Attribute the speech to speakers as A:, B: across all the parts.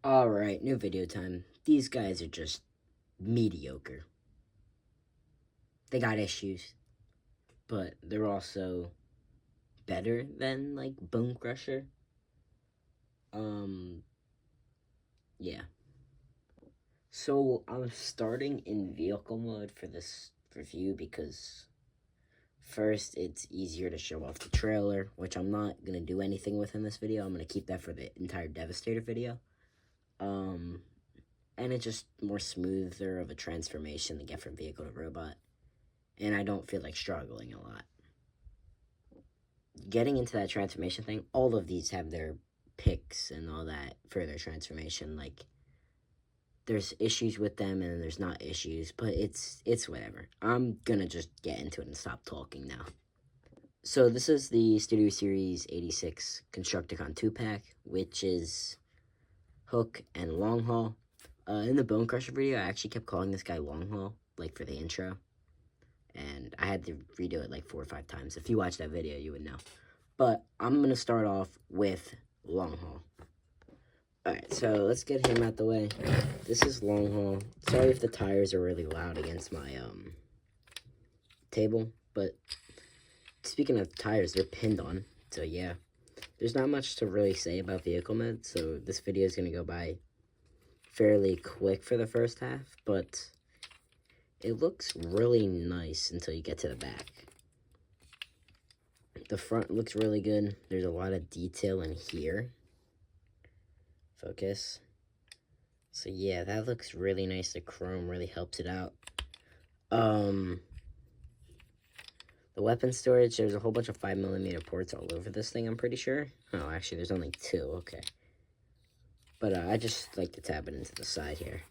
A: Alright, new video time. These guys are just mediocre. They got issues, but they're also better than, like, Bone Crusher. Yeah. So, I'm starting in vehicle mode for this review because, first, it's easier to show off the trailer, which I'm not going to do anything with in this video. I'm going to keep that for the entire Devastator video. And it's just more smoother of a transformation to get from vehicle to robot. And I don't feel like struggling a lot. Getting into that transformation thing, all of these have their picks and all that for their transformation. Like, there's issues with them and there's not issues, but it's whatever. I'm gonna just get into it and stop talking now. So this is the Studio Series 86 Constructicon 2-pack, which is hook and long haul. In the Bone Crusher video, I actually kept calling this guy long haul, like for the intro. And I had to redo it like 4 or 5 times. If you watch that video, you would know. But I'm going to start off with long haul. Alright, so let's get him out the way. This is long haul. Sorry if the tires are really loud against my table. But speaking of tires, they're pinned on. So yeah, there's not much to really say about vehicle mode. So this video is going to go by fairly quick for the first half. But it looks really nice until you get to the back. The front looks really good. There's a lot of detail in here. Focus. So yeah, that looks really nice. The chrome really helps it out. The weapon storage, there's a whole bunch of 5mm ports all over this thing, I'm pretty sure. Oh, actually, there's only 2. Okay. But I just like to tab it into the side here.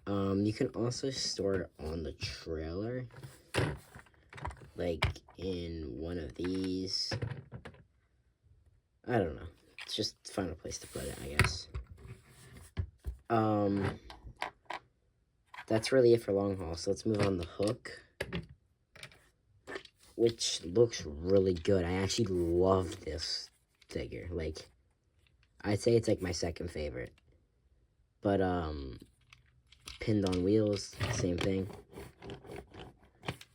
A: You can also store it on the trailer, like in one of these. I don't know. It's just find a place to put it, I guess. That's really it for long haul. So let's move on to hook, which looks really good. I actually love this figure. Like, I'd say it's like my second favorite. But pinned on wheels, same thing.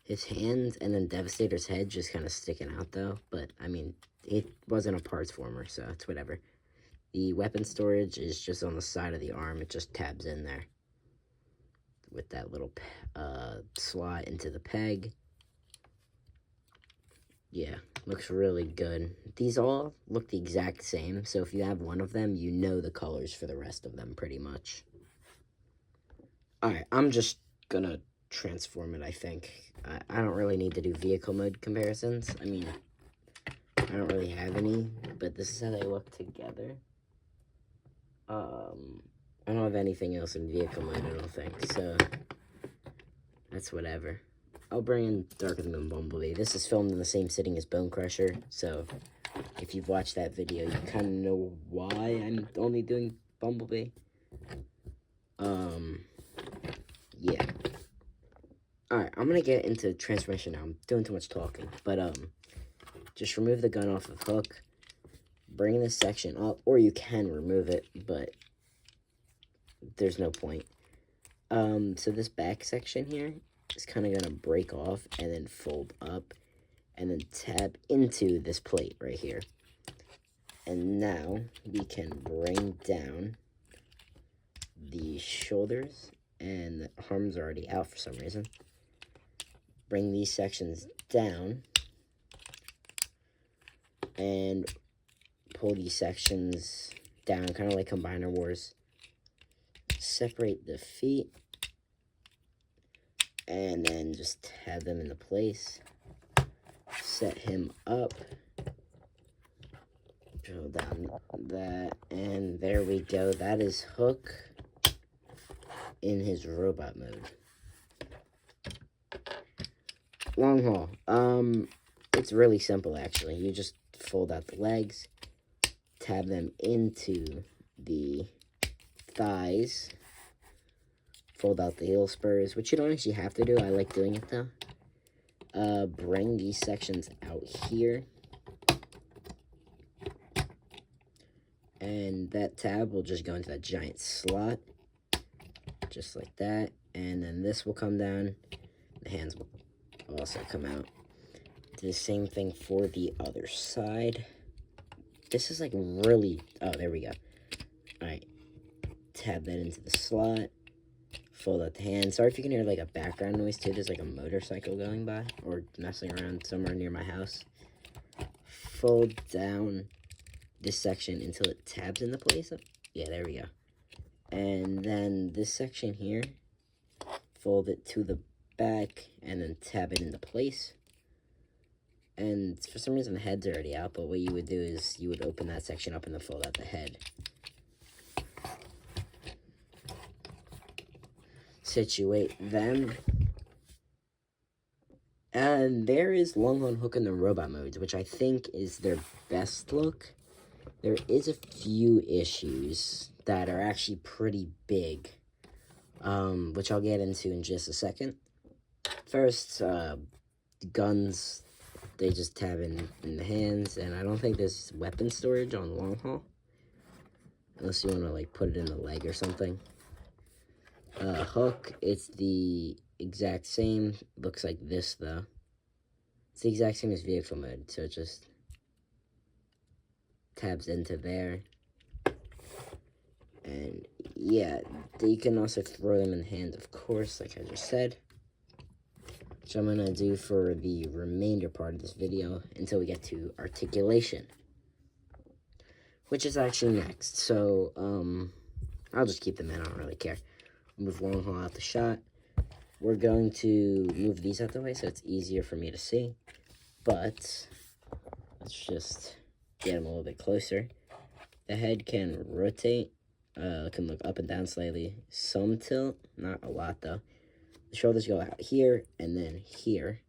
A: His hands and then Devastator's head just kind of sticking out though, but I mean, it wasn't a parts former, so it's whatever. The weapon storage is just on the side of the arm. It just tabs in there with that little slot into the peg. Yeah, looks really good. These all look the exact same, so if you have one of them, you know the colors for the rest of them pretty much. Alright, I'm just gonna transform it, I think. I don't really need to do vehicle mode comparisons. I mean, I don't really have any, but this is how they look together. I don't have anything else in vehicle mode, I don't think, so that's whatever. I'll bring in Dark of the Moon Bumblebee. This is filmed in the same setting as Bone Crusher, so if you've watched that video, you kind of know why I'm only doing Bumblebee. Yeah. Alright, I'm gonna get into transformation now. I'm doing too much talking. But, just remove the gun off of hook. Bring this section up, or you can remove it, but there's no point. So this back section here is kind of gonna break off and then fold up and then tab into this plate right here. And now we can bring down the shoulders, and the arms are already out for some reason. Bring these sections down and pull these sections down, kind of like Combiner Wars. Separate the feet and then just tab them into place. Set him up. Drill down that, and there we go. That is Hook in his robot mode. Long haul. It's really simple actually. You just fold out the legs, tab them into the thighs, fold out the heel spurs, which you don't actually have to do. I like doing it though. Bring these sections out here. And that tab will just go into that giant slot, just like that. And then this will come down. The hands will also come out. Do the same thing for the other side. This is like really, oh, there we go. All right, tab that into the slot. Fold out the hand. Sorry if you can hear like a background noise too. There's like a motorcycle going by or messing around somewhere near my house. Fold down this section until it tabs into place. Yeah, there we go. And then this section here, fold it to the back and then tab it into place. And for some reason the head's already out, but what you would do is you would open that section up and then fold out the head. Situate them. And there is Longhorn Hook in the robot modes, which I think is their best look. There is a few issues that are actually pretty big, which I'll get into in just a second. First, guns, they just tab in the hands, and I don't think there's weapon storage on long haul, unless you want to like put it in the leg or something. Hook, it's the exact same, looks like this though. It's the exact same as vehicle mode, so it just tabs into there. And yeah, you can also throw them in the hand, of course, like I just said, which I'm gonna do for the remainder part of this video until we get to articulation, which is actually next. So I'll just keep them in, I don't really care. Move long haul out the shot. We're going to move these out the way so it's easier for me to see, but let's just get them a little bit closer. The head can rotate, can look up and down slightly, some tilt, not a lot though. The shoulders go out here and then here.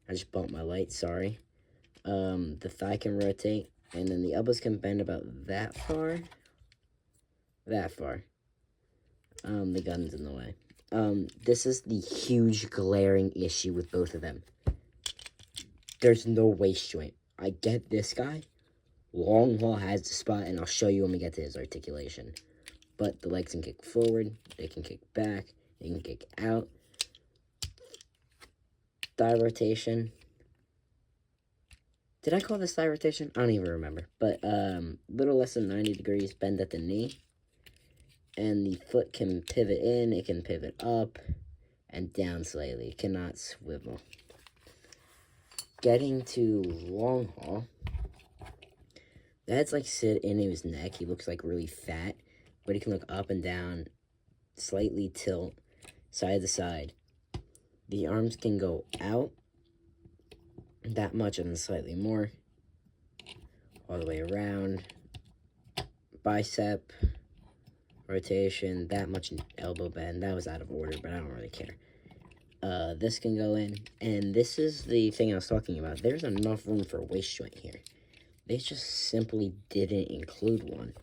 A: I just bumped my light, sorry. The thigh can rotate, and then the elbows can bend about that far. The gun's in the way. This is the huge glaring issue with both of them. There's no waist joint. I get this guy. Long haul has the spot, and I'll show you when we get to his articulation. But the legs can kick forward, they can kick back, they can kick out. Thigh rotation. Did I call this thigh rotation? I don't even remember. But little less than 90 degrees bend at the knee. And the foot can pivot in, it can pivot up and down slightly. It cannot swivel. Getting to long haul, the head's like sit in his neck. He looks like really fat, but he can look up and down, slightly tilt, side to side. The arms can go out that much and then slightly more, all the way around. Bicep rotation, that much elbow bend. That was out of order, but I don't really care. This can go in, and this is the thing I was talking about. There's enough room for a waist joint here. They just simply didn't include one,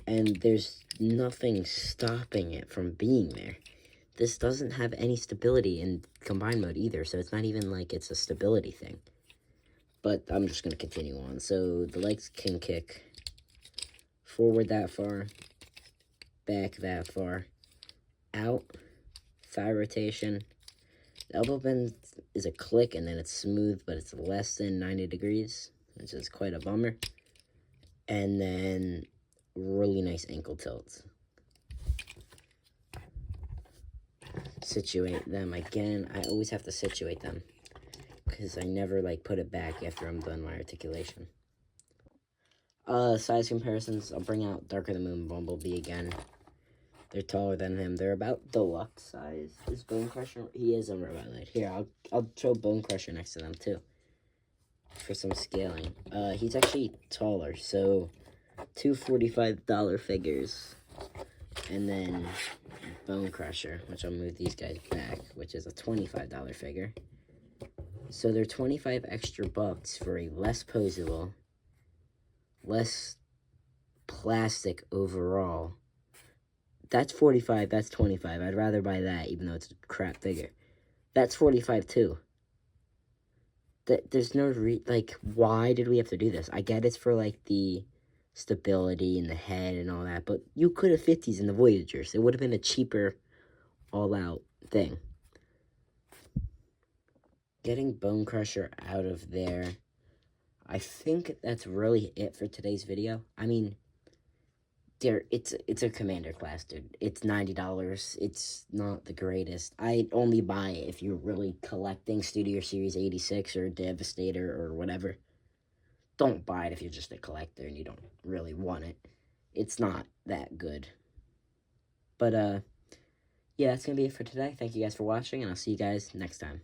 A: and there's nothing stopping it from being there. This doesn't have any stability in combined mode either, so it's not even like it's a stability thing. But I'm just going to continue on. So the legs can kick forward that far, back that far, out, thigh rotation. The elbow bend is a click, and then it's smooth, but it's less than 90 degrees, which is quite a bummer. And then really nice ankle tilts. Situate them again. I always have to situate them because I never like put it back after I'm done my articulation. Size comparisons. I'll bring out Darker the Moon Bumblebee again. They're taller than him. They're about deluxe size. Is Bone Crusher? He is a robot knight. Here, I'll throw Bone Crusher next to them too for some scaling. He's actually taller, so two $45 figures, and then Bone Crusher, which I'll move these guys back, which is a $25 figure. So they're 25 extra bucks for a less posable, less plastic overall. That's 45, that's 25. I'd rather buy that, even though it's a crap figure. That's 45 too. There's no like, why did we have to do this? I get it's for like the stability in the head and all that. But you could have fit these in the Voyagers. It would have been a cheaper all-out thing. Getting Bone Crusher out of there, I think that's really it for today's video. I mean, it's a commander class, dude. It's $90. It's not the greatest. I'd only buy it if you're really collecting Studio Series 86 or Devastator or whatever. Don't buy it if you're just a collector and you don't really want it. It's not that good. But yeah, that's gonna be it for today. Thank you guys for watching, and I'll see you guys next time.